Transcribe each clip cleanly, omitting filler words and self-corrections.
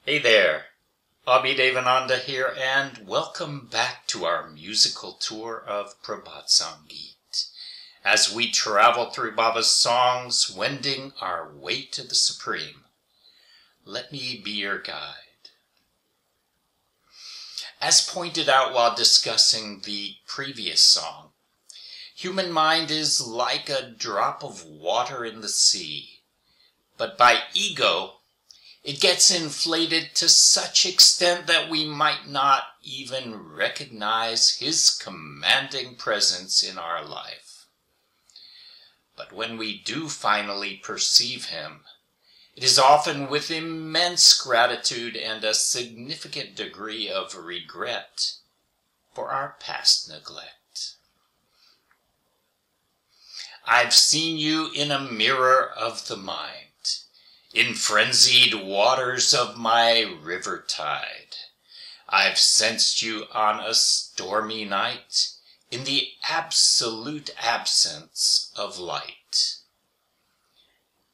Hey there, Abhi Devananda here, and welcome back to our musical tour of Prabhat Sangeet, as we travel through Baba's songs, wending our way to the Supreme. Let me be your guide. As pointed out while discussing the previous song, human mind is like a drop of water in the sea, but by ego, it gets inflated to such extent that we might not even recognize his commanding presence in our life. But when we do finally perceive him, it is often with immense gratitude and a significant degree of regret for our past neglect. I've seen you in a mirror of the mind, in frenzied waters of my river tide. I've sensed you on a stormy night, in the absolute absence of light.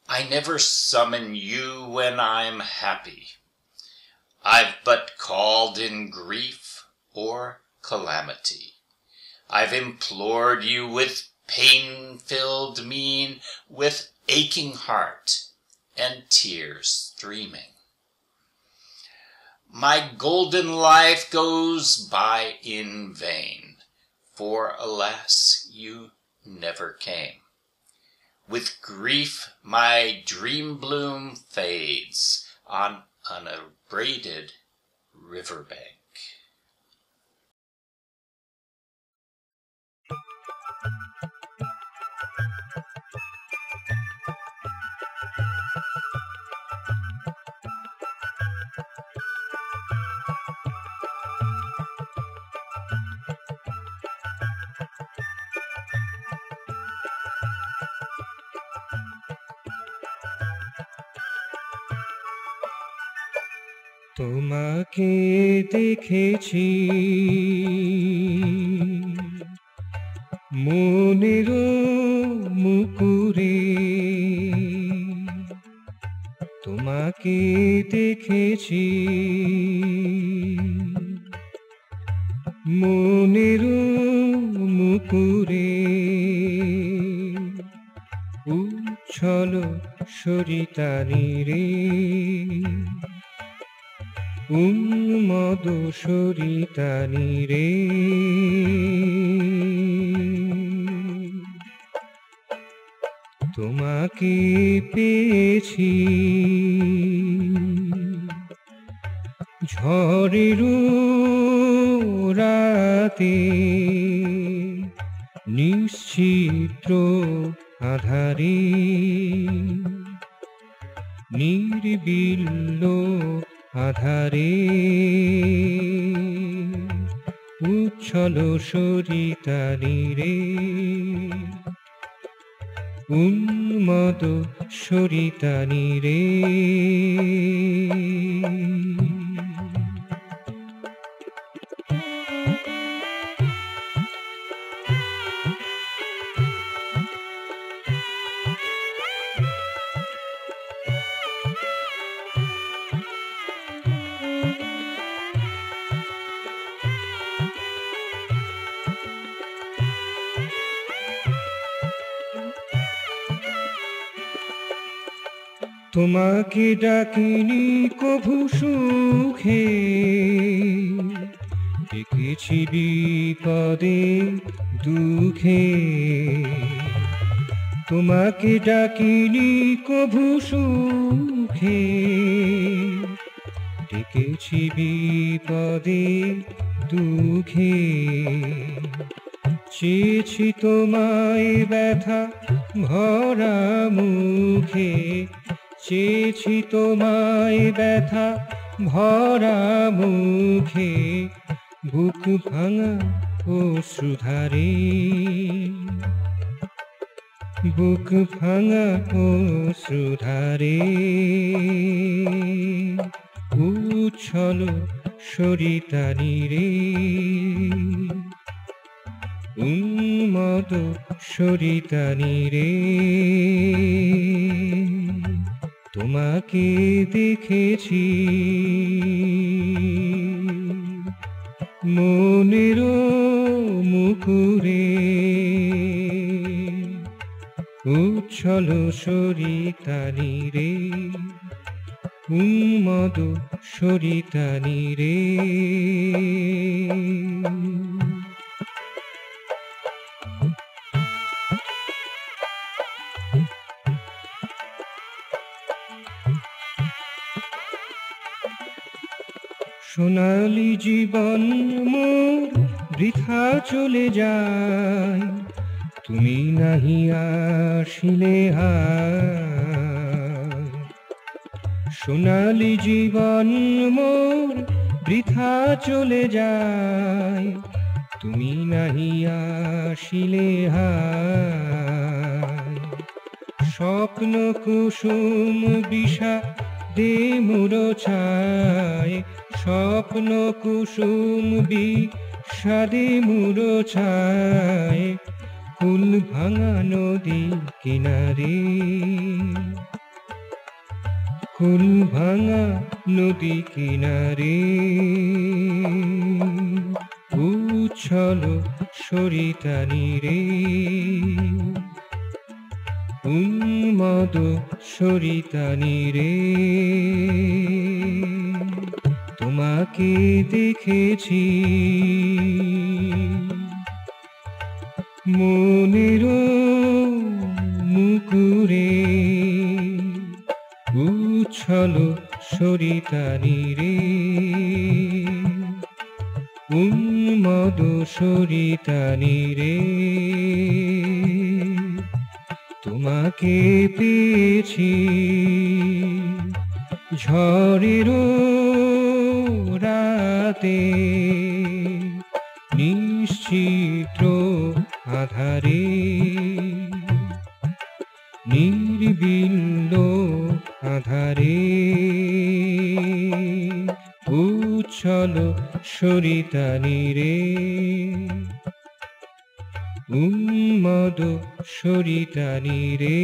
I never summon you when I'm happy. I've but called in grief or calamity. I've implored you with pain-filled mien, with aching heart, and tears streaming. My golden life goes by in vain, for alas, you never came. With grief my dream bloom fades on an abraded riverbank. তোমাকে দেখেছি মনের মুকুরে, তোমাকে দেখেছি মনের মুকুরে, উচ্ছল সরিতানি রে, উন্মদ সরিতানি রে। তোমাকে পেয়েছি ঝড়ের রাতে, নিশ্চিত্র আধারে, নির্বিল্ল আধারে, উচ্ছল সরিতানি রে, উন্মদ সরিতানি রে। তোমাকে ডাকিনি কভু সুখে, ডেকেছি বিপদে দুঃখে। তোমাকে ডাকিনি কভু সুখে, ডেকেছি বিপদে দুঃখে। চেয়েছি তোমায় ব্যথা ভরা মুখে, চেয়েছি তোমায় ব্যথা ভরা মুখে, বুক ভাঙা অশ্রুধারে, বুক ভাঙা অশ্রুধারে, উচ্ছল সরিতানি রে, উন্মদ সরিতানি রে। তোমাকে দেখেছি মনেরও মুকুরে উচ্ছল সরিতানি রে উন্মদ সরিতানি রে সোনালি জীবন মোর বৃথা চলে যায় তুমি নাহি আসিলে হায় সোনালি জীবন মোর বৃথা চলে যায় তুমি নাহি আসিলে হায় স্বপ্ন কুসুম বিষা দে মোর ছায় স্বপ্ন কুসুম বিষাদে মোর ছায় কুল ভাঙা নদী কিনারে কুল ভাঙা নদী কিনারে উচ্ছল সরিতানি রে উন্মদ সরিতানি রে তোমাকে দেখেছি মনেরও মুকুরে উচ্ছল সরিতানি রে উন্মদ সরিতানি রে তোমাকে পেয়েছি ঝড়েরও রাতে নিশ্চিত্র আধারে নির্বিল্ল আধারে উচ্ছল সরিতানি রে উন্মদ সরিতানি রে